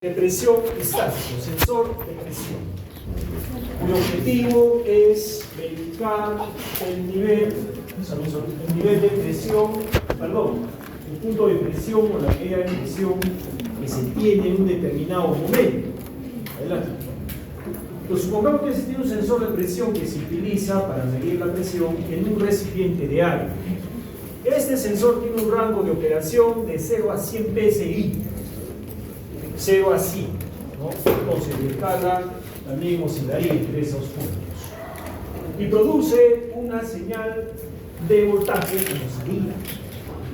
de presión estático, sensor de presión, cuyo objetivo es verificar el nivel de presión, el punto de presión o la medida de presión que se tiene en un determinado momento. Adelante. Entonces, supongamos que se tiene un sensor de presión que se utiliza para medir la presión en un recipiente de aire. Este sensor tiene un rango de operación de 0 a 100 PSI. 0 a 100, ¿no? Entonces, la escala también oscilaría entre esos puntos. Y produce una señal de voltaje como salida.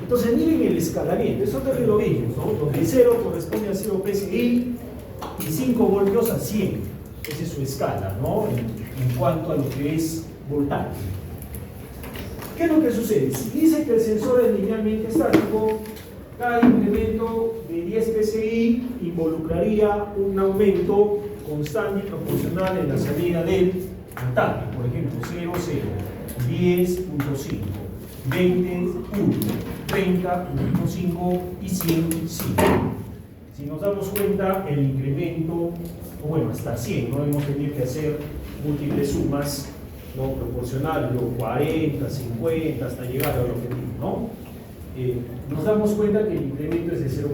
Entonces, miren el escalamiento. Eso también lo vimos, ¿no? Donde 0 corresponde a 0 PSI y 5 voltios a 100. Esa es su escala, ¿no? En cuanto a lo que es voltaje. ¿Qué es lo que sucede? Si dice que el sensor es linealmente estático, cada incremento de 10 PSI involucraría un aumento constante y proporcional en la salida del voltaje. Por ejemplo, 0, 0, 10.5, 20, 1, 30, 1.5 y 100, 5. Si nos damos cuenta, el incremento, bueno, hasta 100, no hemos tenido que hacer múltiples sumas, ¿no? Proporcional, 40, 50, hasta llegar al objetivo, ¿no? Nos damos cuenta que el incremento es de 0.5.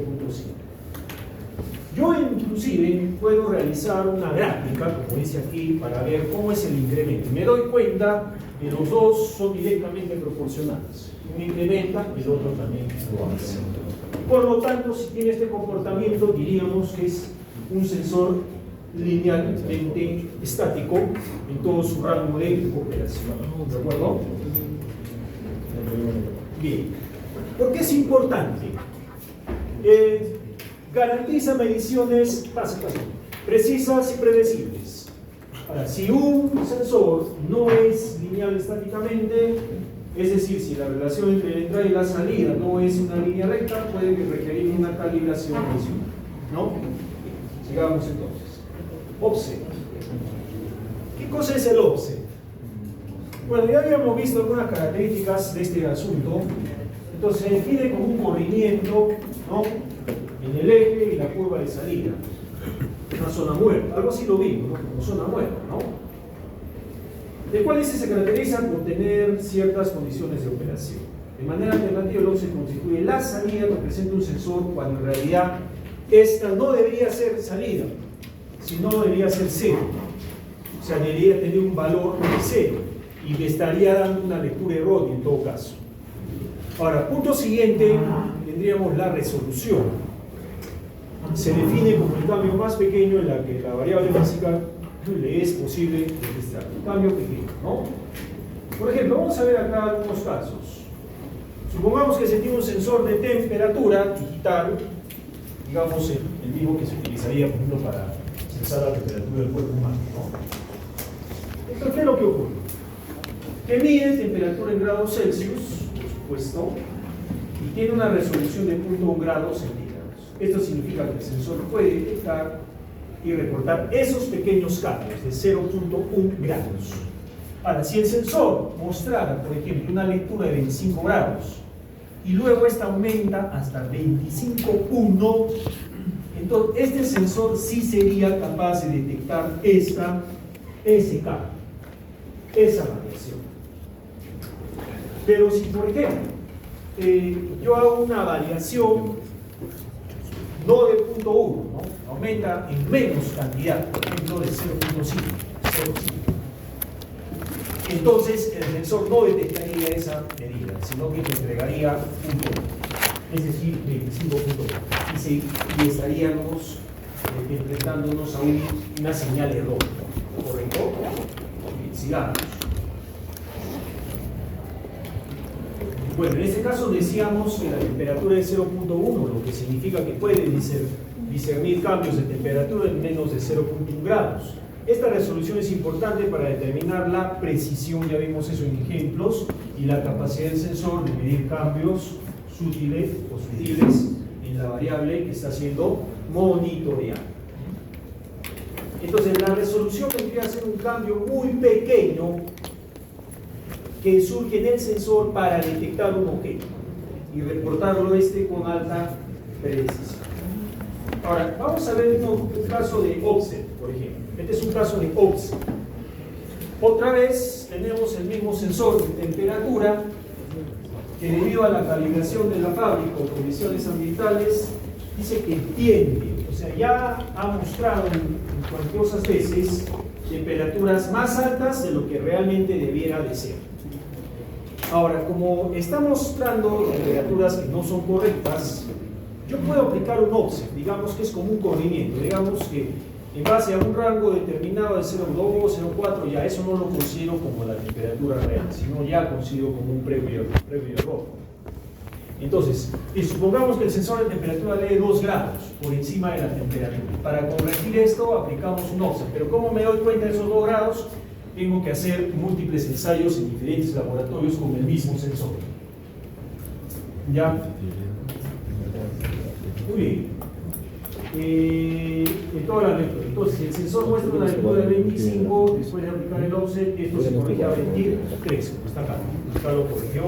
Yo inclusive puedo realizar una gráfica, como dice aquí, para ver cómo es el incremento. Me doy cuenta que los dos son directamente proporcionales. Uno incrementa y el otro también lo hace. Por lo tanto, si tiene este comportamiento, diríamos que es un sensor linealmente estático en todo su rango de operación. ¿De acuerdo? Bien. ¿Por qué es importante? Garantiza mediciones precisas y predecibles. Ahora, si un sensor no es lineal estáticamente, es decir, si la relación entre la entrada y la salida no es una línea recta, puede requerir una calibración adicional, ¿no? Sigamos entonces. Offset. ¿Qué cosa es el offset? Bueno, ya habíamos visto algunas características de este asunto. Entonces se define como un corrimiento, ¿no?, en el eje y la curva de salida. Una zona muerta, algo así lo vimos, ¿no?, como zona muerta, ¿no? ¿De cuáles se caracteriza por tener ciertas condiciones de operación? De manera alternativa, el offset constituye la salida que presenta un sensor cuando en realidad esta no debería ser salida, sino debería ser cero. O sea, debería tener un valor de cero y le estaría dando una lectura errónea en todo caso. Ahora, punto siguiente, tendríamos la resolución. Se define como el cambio más pequeño en la que la variable básica le es posible registrar. Un cambio pequeño, ¿no? Por ejemplo, vamos a ver acá algunos casos. Supongamos que se tiene un sensor de temperatura digital, digamos el mismo que se utilizaría, por ejemplo, para sensar la temperatura del cuerpo humano, ¿no? Entonces, ¿qué es lo que ocurre? Que mide temperatura en grados Celsius, puesto, y tiene una resolución de 0.1 grados centígrados. Esto significa que el sensor puede detectar y reportar esos pequeños cambios de 0.1 grados. Ahora, si el sensor mostrara, por ejemplo, una lectura de 25 grados y luego esta aumenta hasta 25.1, entonces este sensor sí sería capaz de detectar ese cambio, esa variación. Pero si, por ejemplo, yo hago una variación no de 0.1, ¿no?, aumenta en menos cantidad, por ejemplo de 0.5, entonces el sensor no detectaría esa medida, sino que te entregaría 1, es decir, 25.1, y estaríamos enfrentándonos a una señal errónea, ¿correcto? Sigamos. Bueno, en este caso decíamos que la temperatura es 0.1, lo que significa que puede discernir cambios de temperatura en menos de 0.1 grados. Esta resolución es importante para determinar la precisión, ya vimos eso en ejemplos, y la capacidad del sensor de medir cambios sutiles en la variable que está siendo monitoreada. Entonces, la resolución tendría que ser un cambio muy pequeño que surge en el sensor para detectar un objeto y reportarlo con alta precisión. Ahora, vamos a ver un caso de offset, por ejemplo. Este es un caso de offset. Otra vez tenemos el mismo sensor de temperatura que debido a la calibración de la fábrica o condiciones ambientales dice que tiende, o sea, ya ha mostrado en cuantiosas veces temperaturas más altas de lo que realmente debiera de ser. Ahora, como está mostrando temperaturas que no son correctas, yo puedo aplicar un offset, digamos que es como un corrimiento, digamos que en base a un rango determinado de 0,2, 0,4, ya eso no lo considero como la temperatura real, sino ya considero como un previo error. Entonces, y supongamos que el sensor de temperatura lee 2 grados por encima de la temperatura. Para corregir esto aplicamos un offset, pero ¿cómo me doy cuenta de esos 2 grados? Tengo que hacer múltiples ensayos en diferentes laboratorios con el mismo sensor. ¿Ya? Muy bien. En toda la lectura. Entonces, si el sensor muestra una lectura de 25, después de aplicar el offset, esto se corrige a 23, como está acá. Acá lo corrigió,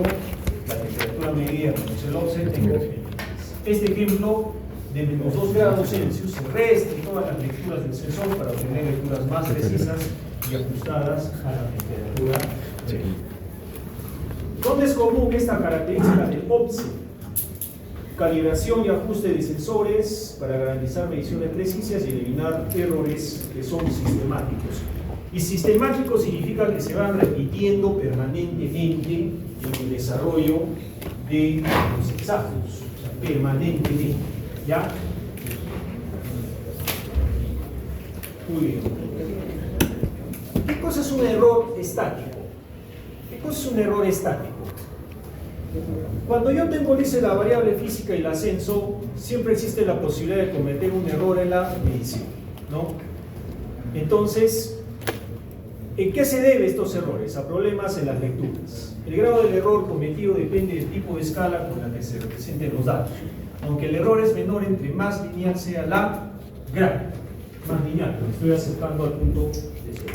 la temperatura medida con el offset, tengo este ejemplo de menos 2 grados Celsius, se resta todas las lecturas del sensor para obtener lecturas más precisas y ajustadas a la temperatura. ¿Dónde es común esta característica del offset? Calibración y ajuste de sensores para garantizar mediciones precisas y eliminar errores que son sistemáticos. Y sistemático significa que se van repitiendo permanentemente en el desarrollo de los exámenes, o sea, permanentemente. ¿Ya? Muy bien. ¿Qué cosa es un error estático? ¿Qué cosa es un error estático? Cuando yo tembolice la variable física y el ascenso, siempre existe la posibilidad de cometer un error en la medición, ¿no? Entonces, ¿en qué se debe estos errores? A problemas en las lecturas. El grado del error cometido depende del tipo de escala con la que se representen los datos. Aunque el error es menor entre más lineal sea la gráfica, más lineal, me estoy acercando al punto de cero.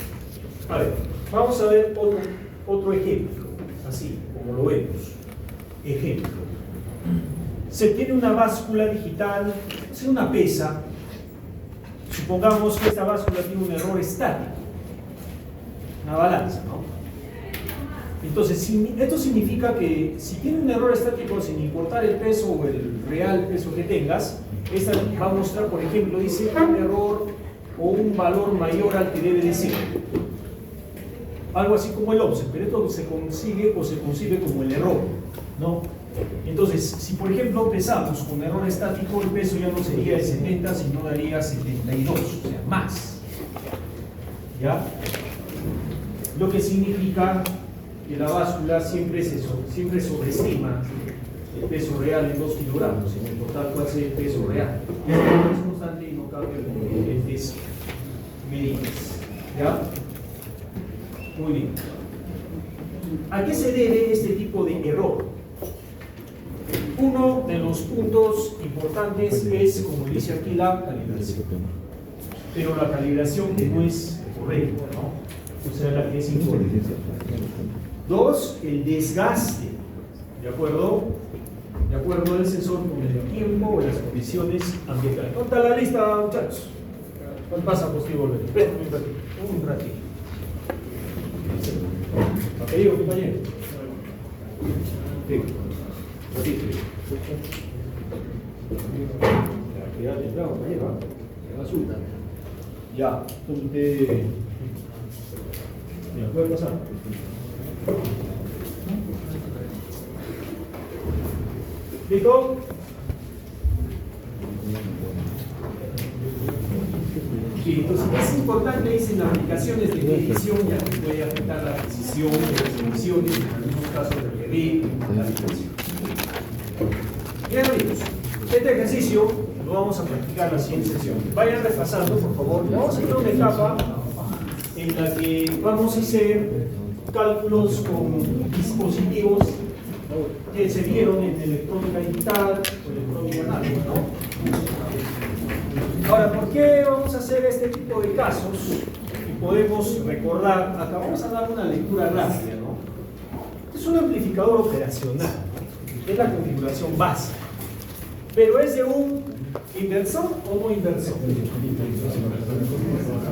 A ver, vamos a ver otro ejemplo, así como lo vemos. Ejemplo, se tiene una báscula digital, es una pesa, supongamos que esta báscula tiene un error estático, una balanza, ¿no? Entonces, esto significa que si tiene un error estático, sin importar el peso o el real peso que tengas, esta va a mostrar, por ejemplo, dice un error o un valor mayor al que debe de ser. Algo así como el offset, pero esto se consigue o se concibe como el error, ¿no? Entonces, si por ejemplo pesamos con error estático, el peso ya no sería de 70, sino daría 72, o sea, más. ¿Ya? Lo que significa que la báscula siempre sobreestima el peso real en 2 kilogramos, sin importar cuál sea el peso real. Es constante y no cambia con diferentes medidas. ¿Ya? Muy bien. ¿A qué se debe este tipo de error? Uno de los puntos importantes es, como dice aquí, la calibración. Pero la calibración que no es correcta, ¿no? O sea, la que es incorrecta. 2, el desgaste, ¿de acuerdo? De acuerdo al sensor con el tiempo o las condiciones ambientales. ¿Dónde está la lista, muchachos? ¿Cuál pasa posterior? Espérame un ratito. Papelillo, compañero. Sí. Ya, temprano, compañero. Ya, resulta. Ya, entonces usted. Mira, puede pasar. ¿Listo? Sí, entonces es importante, dicen, las aplicaciones de medición, ya que puede afectar la precisión de las mediciones, en algunos casos requerir la aplicación. Bien, amigos, este ejercicio lo vamos a practicar en la siguiente sesión. Vayan repasando, por favor. Vamos a hacer una etapa en la que vamos a hacer cálculos con dispositivos que se vieron en electrónica digital o electrónica análoga, ¿no? Ahora, ¿por qué vamos a hacer este tipo de casos? Y podemos recordar, acá vamos a dar una lectura rápida, ¿no? Es un amplificador operacional, es la configuración básica, pero es de un ¿Inversor o no inversor?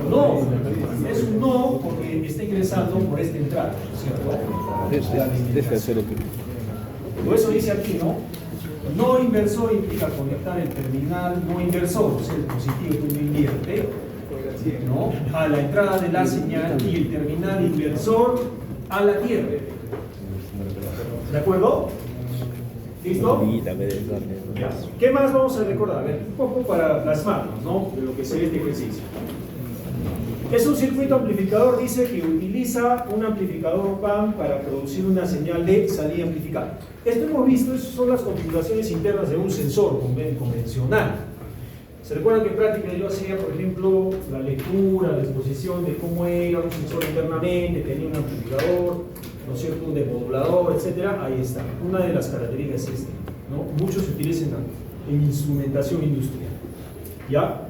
No, es un no porque está ingresando por esta entrada, ¿cierto? Por eso dice aquí, ¿no? No inversor implica conectar el terminal no inversor, o sea, el dispositivo que uno invierte, ¿no?, a la entrada de la señal y el terminal inversor a la tierra. ¿De acuerdo? ¿Listo? Ya. ¿Qué más vamos a recordar? A ver, un poco para plasmarnos, ¿no?, de lo que sería este ejercicio. Es un circuito amplificador, dice que utiliza un amplificador OP-AMP para producir una señal de salida amplificada. Esto hemos visto, esas son las configuraciones internas de un sensor convencional. ¿Se recuerdan que en práctica yo hacía, por ejemplo, la lectura, la exposición de cómo era un sensor internamente, tenía un amplificador, ¿no es cierto?, un demodulador, etcétera? Ahí está. Una de las características es esta, ¿no? Muchos se utilizan en instrumentación industrial. ¿Ya?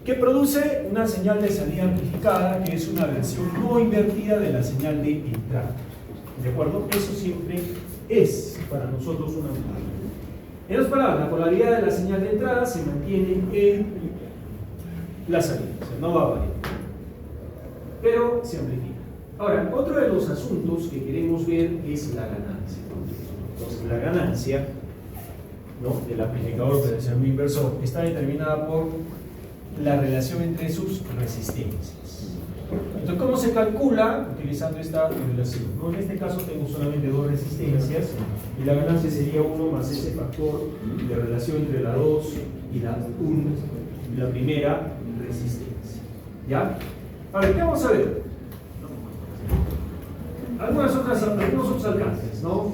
Que produce una señal de salida amplificada, que es una versión no invertida de la señal de entrada. ¿De acuerdo? Eso siempre es para nosotros una amplificador. En otras palabras, la polaridad de la señal de entrada se mantiene en la salida, o sea, no va a variar, pero se amplifica. Ahora, otro de los asuntos que queremos ver es la ganancia. Entonces, la ganancia, ¿no?, del amplificador operacional inversor está determinada por la relación entre sus resistencias. Entonces, ¿cómo se calcula? Utilizando esta relación, ¿no? En este caso tengo solamente dos resistencias y la ganancia sería 1 más ese factor de relación entre la 2 y la 1, la primera resistencia. ¿Ya? Ahora, ¿qué vamos a ver? Algunos otros alcances, ¿no?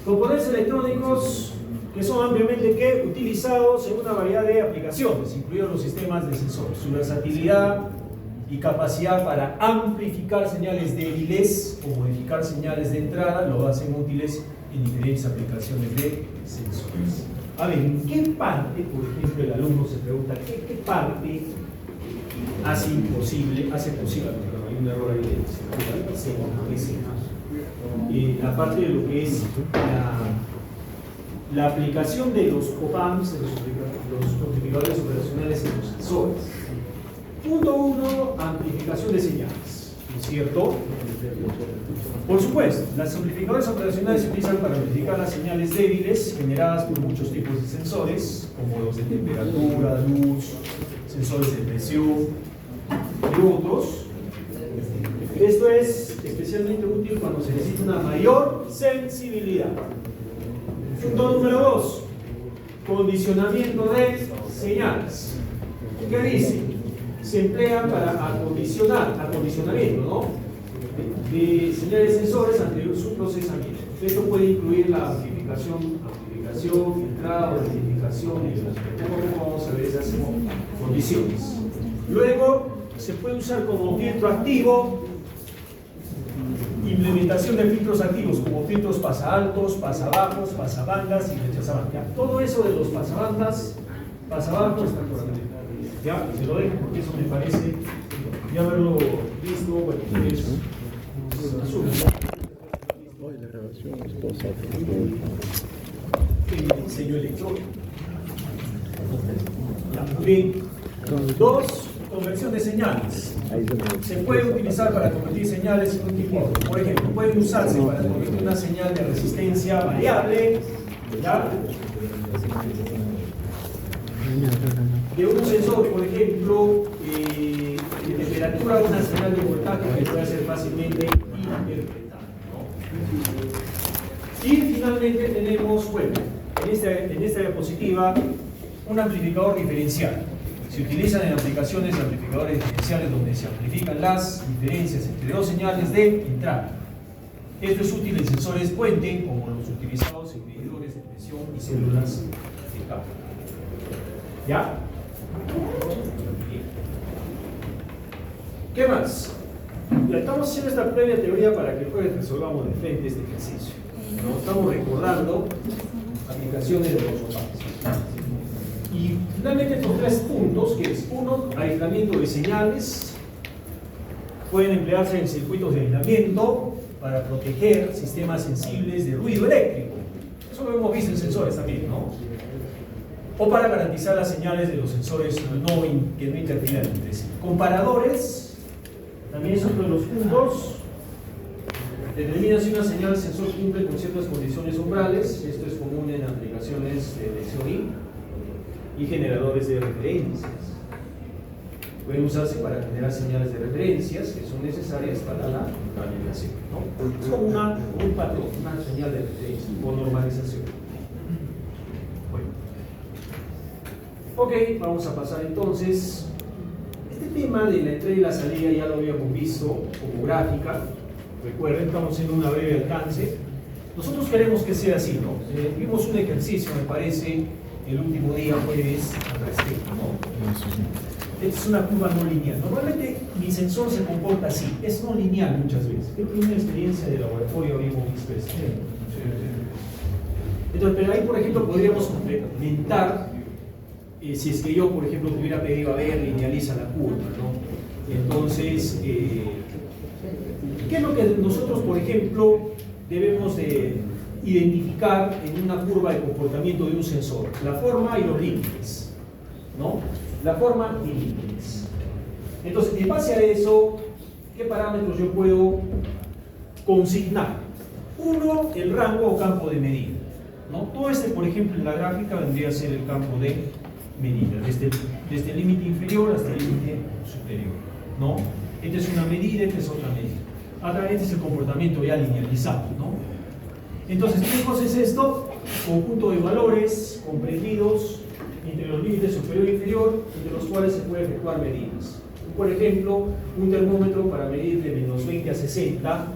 Componentes electrónicos que son ampliamente utilizados en una variedad de aplicaciones, incluidos los sistemas de sensores. Su versatilidad y capacidad para amplificar señales débiles o modificar señales de entrada lo hacen útiles en diferentes aplicaciones de sensores. A ver, ¿en qué parte, por ejemplo, el alumno se pregunta, ¿qué parte hace posible, perdón, hay un error ahí la parte de lo que es la aplicación de los OP-AMPs, de los amplificadores operacionales en los sensores? Punto 1, amplificación de señales, ¿no es cierto? Por supuesto, los amplificadores operacionales se utilizan para amplificar las señales débiles generadas por muchos tipos de sensores, como los de temperatura, luz, sensores de presión y otros. Esto es especialmente útil cuando se necesita una mayor sensibilidad. Punto número 2, condicionamiento de señales. ¿Qué dice? Se emplean para acondicionamiento, ¿no?, de señales sensores ante su procesamiento. Esto puede incluir la amplificación, filtrado, rectificación y poco vamos a ver esas condiciones. Luego se puede usar como filtro activo, implementación de filtros activos como filtros pasaaltos, pasabajos, pasabandas y rechazabandas. Todo eso de los pasabandas, pasabajos está por aquí. Ya, se lo dejo porque eso me parece ya haberlo visto, bueno, es un asunto. El diseño electrónico. Bien. 2. Conversión de señales. Se puede utilizar para convertir señales en un tipo. Por ejemplo, puede usarse para convertir una señal de resistencia variable, ¿ya?, de un sensor, por ejemplo, de temperatura, una señal de voltaje que puede ser fácilmente interpretada, ¿no? Y finalmente tenemos, bueno, en esta diapositiva, un amplificador diferencial. Se utilizan en aplicaciones de amplificadores diferenciales donde se amplifican las diferencias entre dos señales de entrada. Esto es útil en sensores puente, como los utilizados en medidores de presión y células de cable. ¿Ya? Bien. ¿Qué más? Ya estamos haciendo esta previa teoría para que después resolvamos de frente este ejercicio, ¿no? Estamos recordando aplicaciones de los OP-AMPs. Y finalmente estos 3 puntos, que es 1, aislamiento de señales, pueden emplearse en circuitos de aislamiento para proteger sistemas sensibles de ruido eléctrico. Eso lo hemos visto en sensores también, ¿no? o para garantizar las señales de los sensores que no interfieren entre sí. Comparadores, también es otro de los puntos. Determina si una señal sensor cumple con ciertas condiciones umbrales. Esto es común en aplicaciones de SOI y generadores de referencias. Pueden usarse para generar señales de referencias que son necesarias para la navegación, ¿no? Es como un patrón, una señal de referencia o normalización. Bueno. Ok, vamos a pasar entonces. Este tema de la entrada y la salida ya lo habíamos visto como gráfica. Recuerden, estamos en una breve alcance. Nosotros queremos que sea así, ¿no? Vimos un ejercicio, me parece, el último día, jueves, al respecto, ¿no? Esta es una curva no lineal. Normalmente mi sensor se comporta así, es no lineal muchas veces. Creo que en una experiencia de laboratorio habíamos visto esto. Entonces, pero ahí, por ejemplo, podríamos complementar, si es que yo, por ejemplo, te hubiera pedido, a ver, linealiza la curva, ¿no? Entonces, ¿qué es lo que nosotros, por ejemplo, debemos de identificar en una curva de comportamiento de un sensor? La forma y los límites, ¿no? La forma y límites. Entonces, en base a eso, ¿qué parámetros yo puedo consignar? Uno, el rango o campo de medida, ¿no? Todo este, por ejemplo, en la gráfica vendría a ser el campo de medida, desde el límite inferior hasta el límite superior, ¿no? Esta es una medida, esta es otra medida. Ahora, este es el comportamiento ya linealizado, ¿no? Entonces, ¿qué cosa es esto? Conjunto de valores comprendidos entre los límites superior e inferior, entre los cuales se pueden efectuar medidas. Por ejemplo, un termómetro para medir de menos 20 a 60,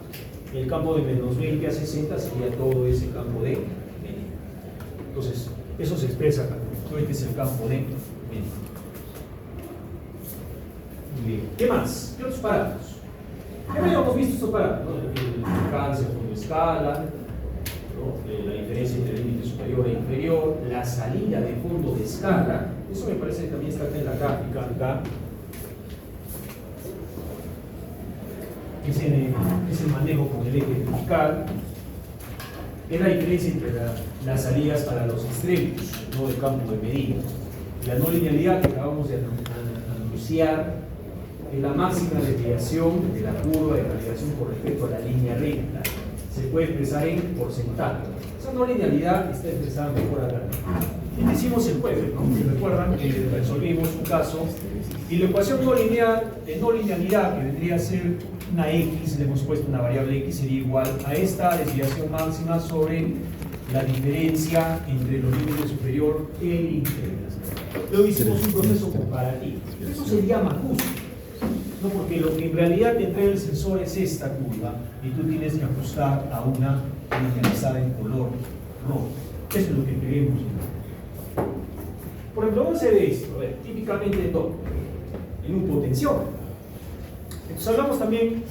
el campo de menos 20 a 60 sería todo ese campo de medida. Entonces, eso se expresa acá. Este es el campo de medida. Muy bien. ¿Qué más? ¿Qué otros parámetros? Ya habíamos visto estos parámetros, ¿no? El alcance, fondo de escala, ¿no? La diferencia entre el límite superior e inferior, la salida de fondo de escala. Eso me parece que también está acá en la gráfica, acá. Es el manejo con el eje vertical. Es la diferencia entre las salidas para los extremos, ¿no? Del campo de medida. La no linealidad que acabamos de anunciar es la máxima desviación de la curva de calibración con respecto a la línea recta. Se puede expresar en porcentaje. Esa no linealidad está expresada mejor acá. Hicimos el jueves, ¿no? Si recuerdan que resolvimos un caso y la ecuación no lineal, de no linealidad, que vendría a ser una x, le hemos puesto una variable x, sería igual a esta desviación máxima sobre la diferencia entre los límites superior e inferior. Luego hicimos un proceso comparativo. Eso se llama justo, ¿no? Porque lo que en realidad te trae el sensor es esta curva y tú tienes que ajustar a una linealizada en color rojo. Eso es lo que queremos. Por ejemplo, vamos a hacer esto, a ver, típicamente en un potenciómetro. Entonces hablamos también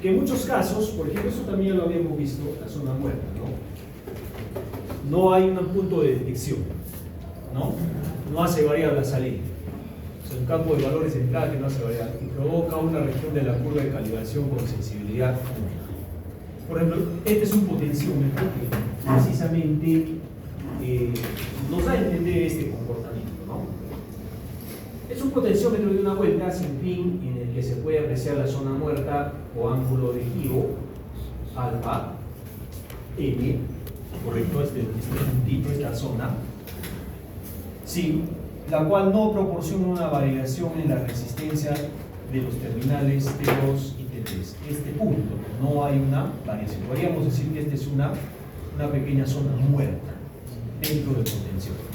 que en muchos casos, por ejemplo, eso también lo habíamos visto, la zona muerta, ¿no? No hay un punto de detección, ¿no? No hace variar la salida. O sea, un campo de valores de entrada que no hace variar y provoca una región de la curva de calibración con sensibilidad. Por ejemplo, este es un potenciómetro que precisamente nos da a entender este comportamiento, ¿no? Es un potenciómetro de una vuelta sin fin en el que se puede apreciar la zona muerta o ángulo de giro alfa M, correcto, este puntito, esta zona, sí, la cual no proporciona una variación en la resistencia de los terminales T2 y T3. Este punto, no hay una variación. Podríamos decir que esta es una pequeña zona muerta dentro del potenciómetro.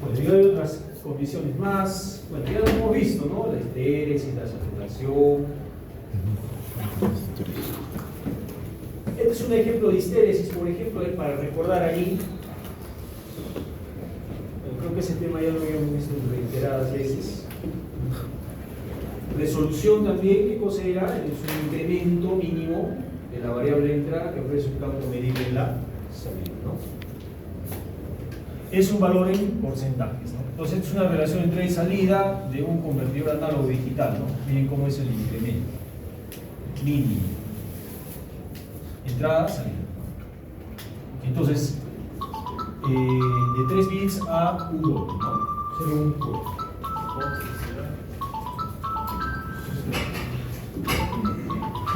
Bueno, y hay otras condiciones más. Bueno, ya lo hemos visto, ¿no? La histéresis, la saturación. Este es un ejemplo de histéresis, por ejemplo, para recordar ahí. Creo que ese tema ya lo habíamos visto reiteradas veces. Resolución también, ¿qué cosa era? Es un incremento mínimo de la variable de entrada que ofrece un campo medible en la salida, ¿no? Es un valor en porcentajes, ¿no? Entonces, es una relación entre y salida de un convertidor análogo digital, ¿no? Miren cómo es el incremento mínimo. Entrada, salida. Entonces, de 3 bits a un doble, ¿no? 0, 1, 4.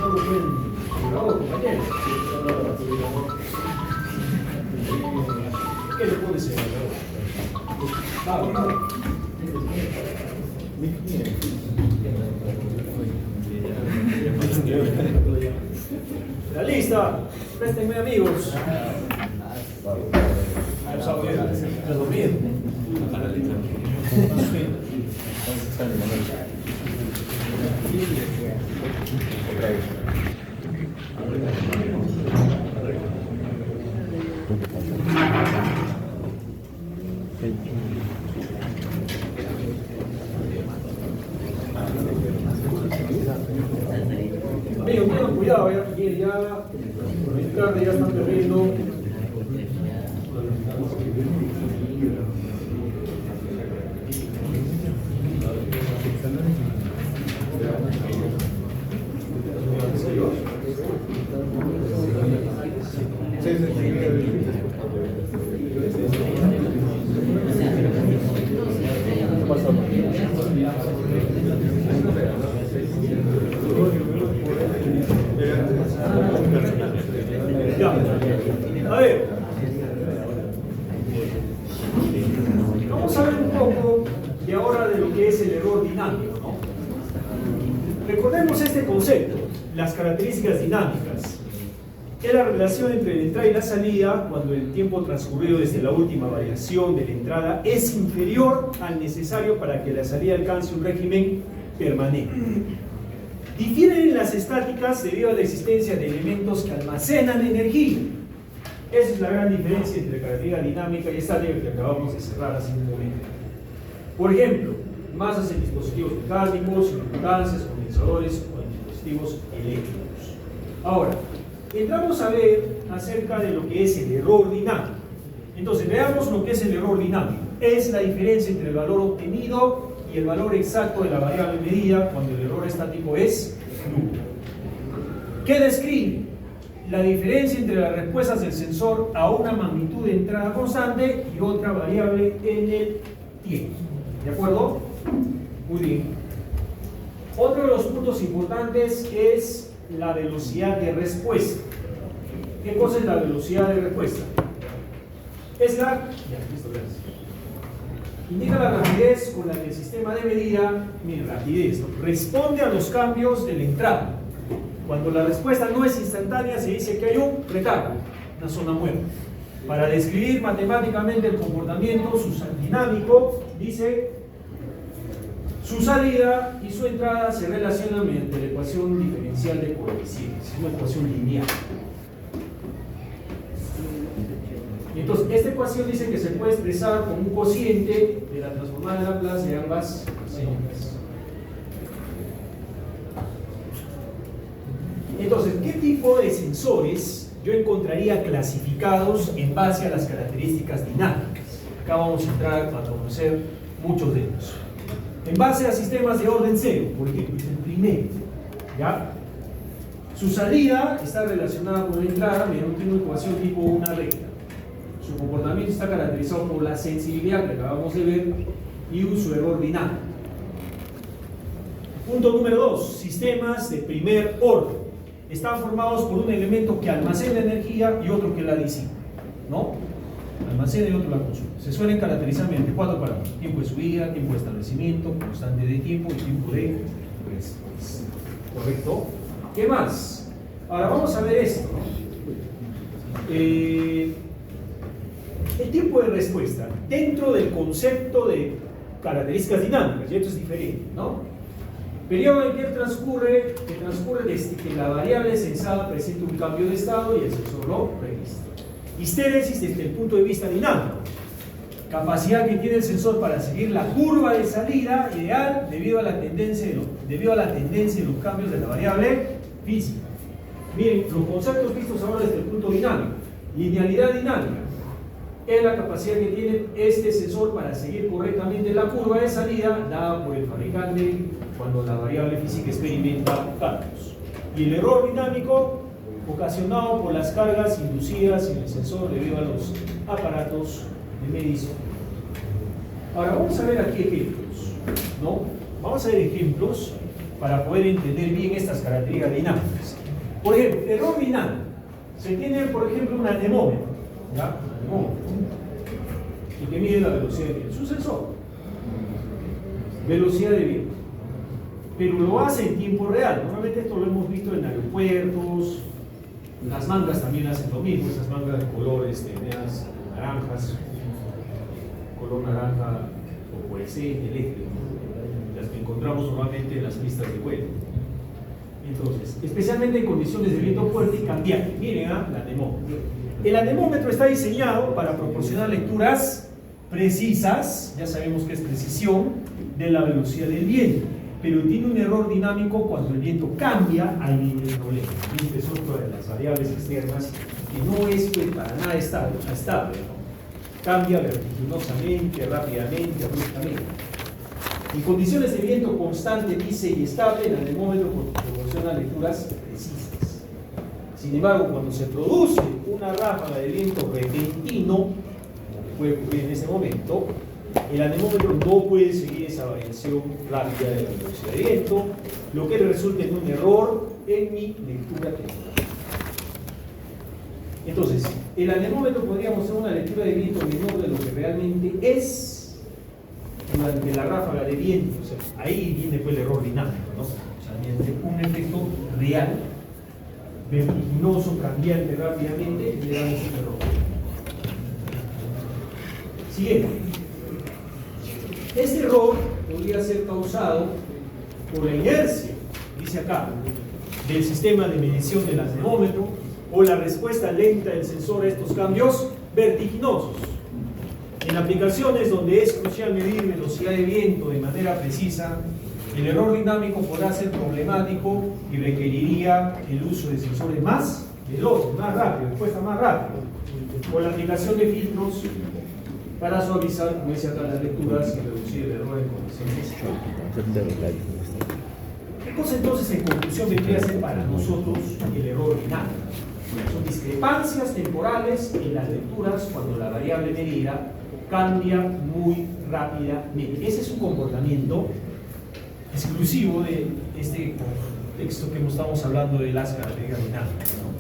No lo pueden, por favor, compañeros. ¿Qué le puede ser? Vamos, vamos. La lista, préstenme amigos. ¿Estás dormido? Amigos, tengan cuidado, ya por el tarde ya están perdiendo. A ver, vamos a ver un poco de ahora de lo que es el error dinámico, ¿no? Recordemos este concepto, las características dinámicas. Es la relación entre la entrada y la salida cuando el tiempo transcurrido desde la última variación de la entrada es inferior al necesario para que la salida alcance un régimen permanente. Difieren en las estáticas debido a la existencia de elementos que almacenan energía. Esa es la gran diferencia entre característica dinámica y esta ley que acabamos de cerrar hace un momento. Por ejemplo, masas en dispositivos mecánicos, inductancias, condensadores o en dispositivos eléctricos. Ahora, entramos a ver acerca de lo que es el error dinámico. Entonces, veamos lo que es el error dinámico. Es la diferencia entre el valor obtenido y el valor exacto de la variable medida cuando el error estático es nulo. ¿Qué describe? La diferencia entre las respuestas del sensor a una magnitud de entrada constante y otra variable en el tiempo. ¿De acuerdo? Muy bien. Otro de los puntos importantes es la velocidad de respuesta. ¿Qué cosa es la velocidad de respuesta? Es la... listo, gracias. Indica la rapidez con la que el sistema de medida, miren, rapidez, ¿no?, responde a los cambios de la entrada. Cuando la respuesta no es instantánea, se dice que hay un retardo, una zona muerta. Para describir matemáticamente el comportamiento dinámico, dice: su salida y su entrada se relacionan mediante la ecuación diferencial de coeficientes. Es una ecuación lineal. Y entonces, esta ecuación dice que se puede expresar como un cociente de la transformada de Laplace de ambas señales. Entonces, ¿qué tipo de sensores yo encontraría clasificados en base a las características dinámicas? Acá vamos a entrar a conocer muchos de ellos. En base a sistemas de orden cero, por ejemplo, es el primero, ¿ya? Su salida está relacionada con la entrada mediante una ecuación tipo una recta. Su comportamiento está caracterizado por la sensibilidad que acabamos de ver y su error dinámico. Punto número 2, sistemas de primer orden. Están formados por un elemento que almacena energía y otro que la disipa, ¿no? Almacena y otro la consume. Se suelen caracterizar mediante 4 parámetros: tiempo de subida, tiempo de establecimiento, constante de tiempo y tiempo de respuesta. ¿Correcto? ¿Qué más? Ahora vamos a ver esto. El tiempo de respuesta dentro del concepto de características dinámicas, y esto es diferente, ¿no? Periodo en que transcurre desde que la variable sensada presenta un cambio de estado y el sensor lo registra. Histéresis desde el punto de vista dinámico. Capacidad que tiene el sensor para seguir la curva de salida ideal debido a la tendencia de los cambios de la variable física. Miren, los conceptos vistos ahora desde el punto dinámico. Linealidad dinámica es la capacidad que tiene este sensor para seguir correctamente la curva de salida dada por el fabricante cuando la variable física experimenta cambios. Y el error dinámico ocasionado por las cargas inducidas en el sensor debido a los aparatos de medición. Ahora vamos a ver aquí ejemplos, ¿no? Vamos a ver ejemplos para poder entender bien estas características dinámicas. Por ejemplo, error dinámico. Se tiene, por ejemplo, un anemómetro, ¿ya? Un anemómetro, y que mide la velocidad de viento. Es un sensor. Velocidad de viento. Pero lo hace en tiempo real. Normalmente esto lo hemos visto en aeropuertos. Las mangas también hacen lo mismo. Esas mangas de colores, medias naranjas, color naranja o fluorescente, eléctrico, las que encontramos normalmente en las pistas de vuelo. Entonces, especialmente en condiciones de viento fuerte y cambiante. Miren el anemómetro. El anemómetro está diseñado para proporcionar lecturas precisas, ya sabemos que es precisión, de la velocidad del viento, pero tiene un error dinámico cuando el viento cambia, ahí viene el problema. Y esta es otra de las variables externas que no es pues, para nada estable, ¿no? Cambia vertiginosamente, rápidamente, abruptamente. En condiciones de viento constante, dice, y estable, el anemómetro proporciona lecturas precisas. Sin embargo, cuando se produce una ráfaga de viento repentino, como puede ocurrir en ese momento, el anemómetro no puede seguir esa variación rápida de la velocidad de viento, lo que resulta en un error en mi lectura temporal. Entonces, el anemómetro podría mostrar una lectura de viento menor de lo que realmente es durante la ráfaga de viento. O sea, ahí viene pues, el error dinámico, ¿no? O sea, mediante un efecto real, vertiginoso, cambiante rápidamente, le damos un error. Siguiente. Este error podría ser causado por la inercia, dice acá, del sistema de medición del anemómetro o la respuesta lenta del sensor a estos cambios vertiginosos. En aplicaciones donde es crucial medir velocidad de viento de manera precisa, el error dinámico podrá ser problemático y requeriría el uso de sensores más veloces, más rápidos, respuesta más rápida, o la aplicación de filtros para suavizar, como dice acá, las lecturas y reducir el error en condiciones. ¿Qué cosa entonces en conclusión vendría a ser para nosotros el error dinámico? Son discrepancias temporales en las lecturas cuando la variable medida cambia muy rápidamente. Ese es un comportamiento exclusivo de este texto que estamos hablando de las características dinámicas, ¿no?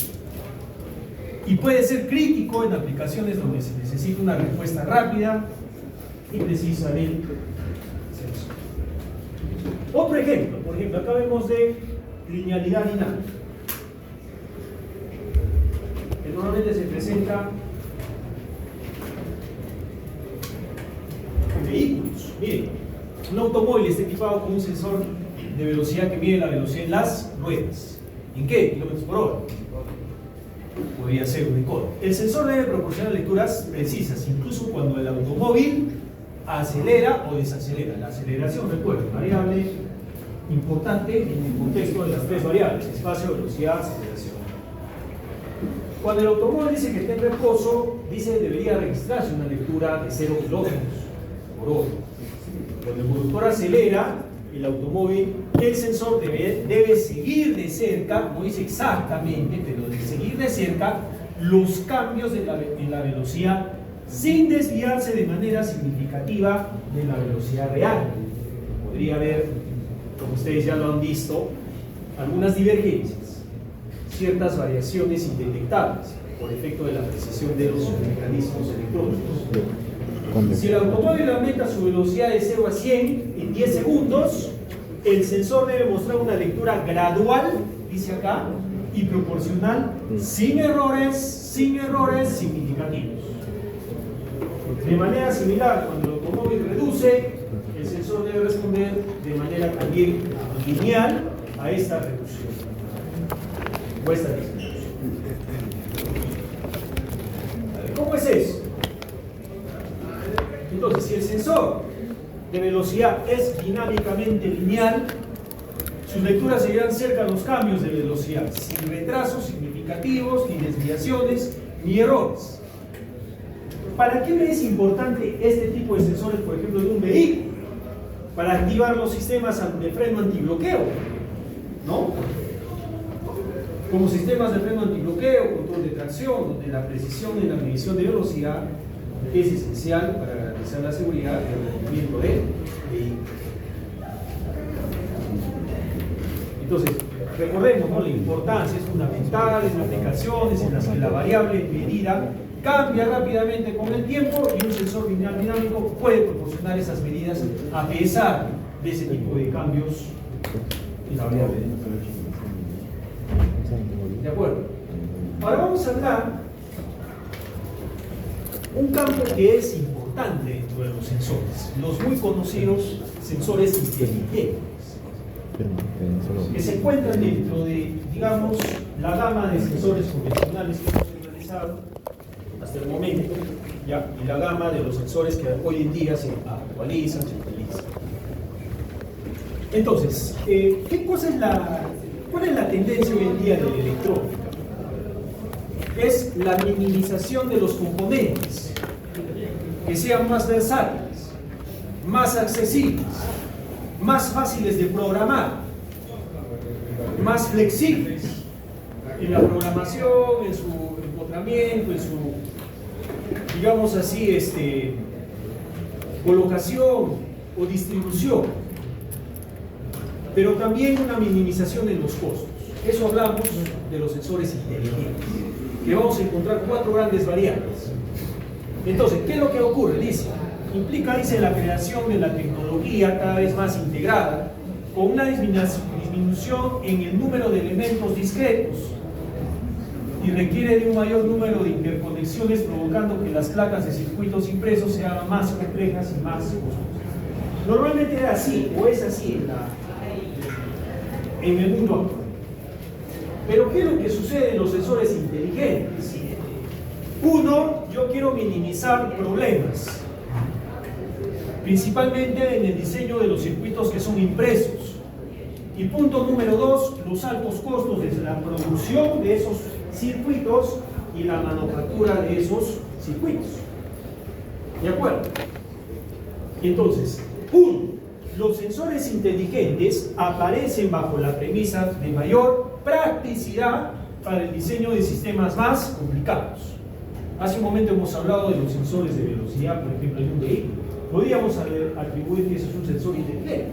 Y puede ser crítico en aplicaciones donde se necesita una respuesta rápida y precisa del sensor. Otro ejemplo, por ejemplo, acá vemos de linealidad dinámica, que normalmente se presenta en vehículos. Miren, un automóvil está equipado con un sensor de velocidad que mide la velocidad en las ruedas. ¿En qué? Kilómetros por hora. Podría ser un encoder. El sensor debe proporcionar lecturas precisas, incluso cuando el automóvil acelera o desacelera. La aceleración, recuerden, variable importante en el contexto de las tres variables: espacio, velocidad, aceleración. Cuando el automóvil dice que está en reposo, dice que debería registrarse una lectura de 0 kilómetros por hora. Cuando el conductor acelera el automóvil, el sensor debe seguir de cerca, no dice exactamente, pero debe seguir de cerca los cambios en la velocidad sin desviarse de manera significativa de la velocidad real. Podría haber, como ustedes ya lo han visto, algunas divergencias, ciertas variaciones indetectables por efecto de la precisión de los mecanismos electrónicos. Si el automóvil aumenta su velocidad de 0 a 100 en 10 segundos, el sensor debe mostrar una lectura gradual, dice acá, y proporcional, sin errores significativos. De manera similar, cuando el automóvil reduce, el sensor debe responder de manera también lineal a esta reducción o esta disminución. ¿Cómo es eso? Entonces, si el sensor de velocidad es dinámicamente lineal, sus lecturas seguirán cerca de los cambios de velocidad, sin retrasos significativos, ni desviaciones, ni errores. ¿Para qué me es importante este tipo de sensores, por ejemplo, en un vehículo? Para activar los sistemas de freno antibloqueo, ¿no? como sistemas de freno antibloqueo, control de tracción, donde la precisión en la medición de velocidad es esencial para garantizar la seguridad y el rendimiento del vehículo. Entonces, recordemos, ¿no?, la importancia es fundamental en aplicaciones en las que la variable medida cambia rápidamente con el tiempo y un sensor lineal dinámico puede proporcionar esas medidas a pesar de ese tipo de cambios en la variable. ¿De acuerdo? Ahora vamos a hablar un campo que es importante dentro de los sensores, los muy conocidos sensores inteligentes, que se encuentran dentro de, digamos, la gama de sensores convencionales que hemos realizado hasta el momento, ¿ya? Y la gama de los sensores que hoy en día se actualizan, se utilizan. Entonces, ¿cuál es la tendencia hoy en día de la electrónica? Es la minimización de los componentes, que sean más versátiles, más accesibles, más fáciles de programar, más flexibles en la programación, en su empotramiento, en su, digamos así, colocación o distribución, pero también una minimización en los costos. Eso hablamos de los sensores inteligentes, que vamos a encontrar 4 grandes variables. Entonces, ¿qué es lo que ocurre? Dice la creación de la tecnología cada vez más integrada, con una disminución en el número de elementos discretos, y requiere de un mayor número de interconexiones, provocando que las placas de circuitos impresos se hagan más complejas y más costosas. Normalmente era así, o es así en el mundo actual. Pero ¿qué es lo que sucede en los sensores inteligentes? Uno, yo quiero minimizar problemas, principalmente en el diseño de los circuitos que son impresos. Y punto número 2, los altos costos desde la producción de esos circuitos y la manufactura de esos circuitos. ¿De acuerdo? Entonces, los sensores inteligentes aparecen bajo la premisa de mayor practicidad para el diseño de sistemas más complicados. Hace un momento hemos hablado de los sensores de velocidad, por ejemplo, en un vehículo. Podríamos atribuir que eso es un sensor inteligente.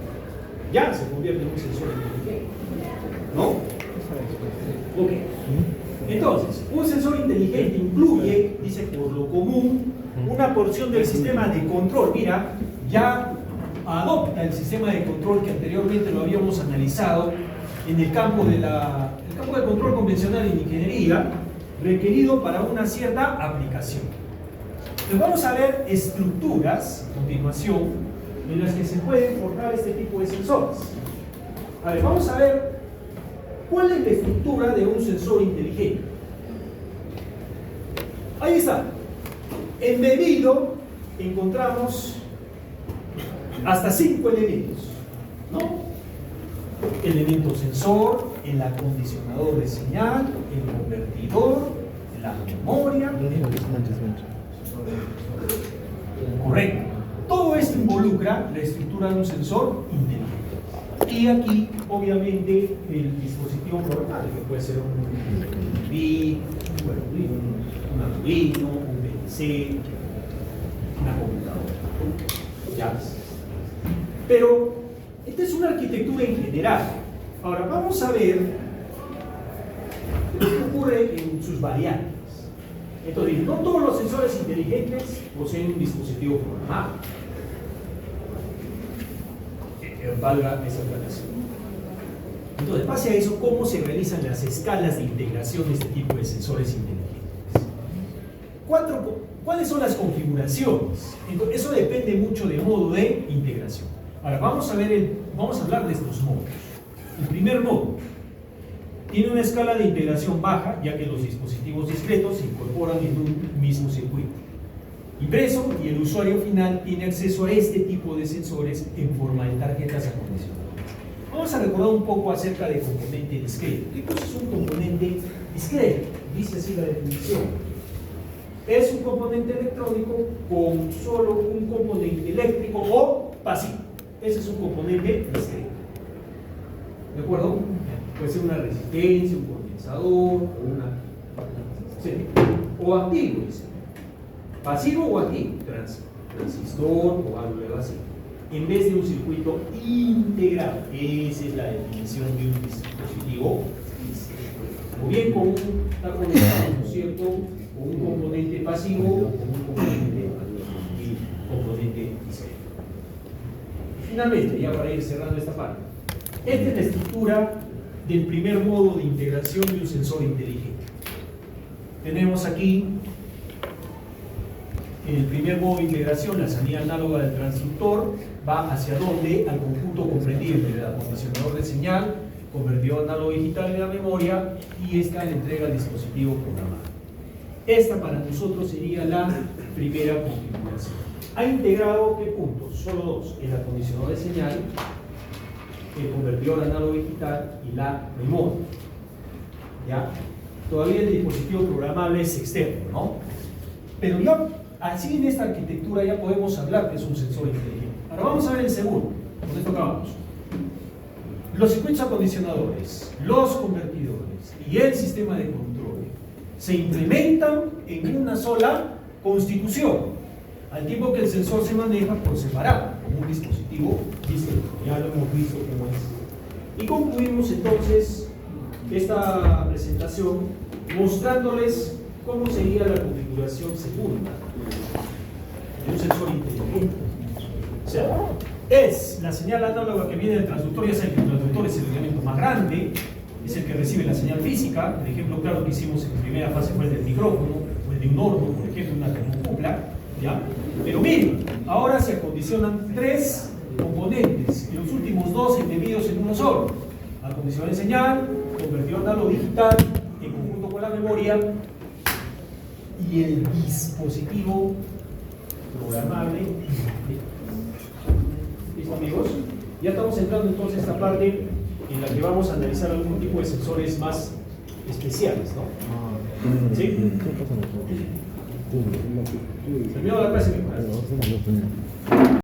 Ya se convierte en un sensor inteligente, ¿no? Ok. Entonces, un sensor inteligente incluye, dice por lo común, una porción del sistema de control. Mira, ya adopta el sistema de control que anteriormente lo habíamos analizado en el campo de control convencional en ingeniería, requerido para una cierta aplicación. Entonces vamos a ver estructuras a continuación en las que se pueden forjar este tipo de sensores. A ver, vamos a ver cuál es la estructura de un sensor inteligente. Ahí está. Embebido encontramos hasta 5 elementos, ¿no? Elemento sensor, el acondicionador de señal, el convertidor, la memoria. Correcto. Todo esto involucra la estructura de un sensor inteligente. Y aquí, obviamente, el dispositivo programable, que puede ser un USB, un Arduino, un PC, una computadora. ¿Ya? Pero esta es una arquitectura en general. Ahora vamos a ver lo que ocurre en sus variantes. Entonces, no todos los sensores inteligentes poseen un dispositivo programado. Valga esa aclaración. Entonces, base a eso, ¿cómo se realizan las escalas de integración de este tipo de sensores inteligentes? ¿Cuáles son las configuraciones? Entonces, eso depende mucho del modo de integración. Ahora, vamos a hablar de estos modos. El primer modo tiene una escala de integración baja, ya que los dispositivos discretos se incorporan en un mismo circuito impreso y el usuario final tiene acceso a este tipo de sensores en forma de tarjetas acondicionadas. Vamos a recordar un poco acerca del componente discreto. ¿Qué cosa es un componente discreto? Dice así la definición. Es un componente electrónico con solo un componente eléctrico o pasivo. Ese es un componente discreto. ¿De acuerdo? Puede ser una resistencia, un condensador, o activo, dice. Pasivo o activo, transistor o algo así, en vez de un circuito integrado. Esa es la definición de un dispositivo. O bien está conectado, ¿no es cierto?, con un componente pasivo o un componente discreto. Y finalmente, ya para ir cerrando esta parte, esta es la estructura del primer modo de integración de un sensor inteligente. Tenemos aquí, en el primer modo de integración, la salida análoga del transductor va hacia dónde, al conjunto comprendido entre el acondicionador de señal, convertidor análogo digital en la memoria, y esta la entrega al dispositivo programado. Esta para nosotros sería la primera configuración. ¿Ha integrado qué puntos? Solo dos: el acondicionador de señal, el convertidor análogo digital y la memoria. ¿Ya? Todavía el dispositivo programable es externo, ¿no? Pero ya, así en esta arquitectura ya podemos hablar que es un sensor inteligente. Ahora vamos a ver el segundo, con esto acabamos. Los circuitos acondicionadores, los convertidores y el sistema de control se implementan en una sola constitución, al tiempo que el sensor se maneja por separado, como un dispositivo distinto. Ya lo hemos visto cómo es. Y concluimos entonces esta presentación mostrándoles cómo sería la configuración segunda de un sensor inteligente. O sea, es la señal análoga que viene del transductor. Ya saben que el transductor es el elemento más grande, es el que recibe la señal física. El ejemplo claro que hicimos en primera fase fue el del micrófono, o el de un horno, por ejemplo, una termocupla, ¿ya? Pero miren, ahora se acondicionan tres componentes, y los últimos dos embebidos en uno solo: acondicionador de señal, convertidor análogo digital, en conjunto con la memoria, y el dispositivo programable. ¿Listo, amigos? Ya estamos entrando entonces a esta parte en la que vamos a analizar algún tipo de sensores más especiales, ¿no? ¿Sí? Terminado la clase, mi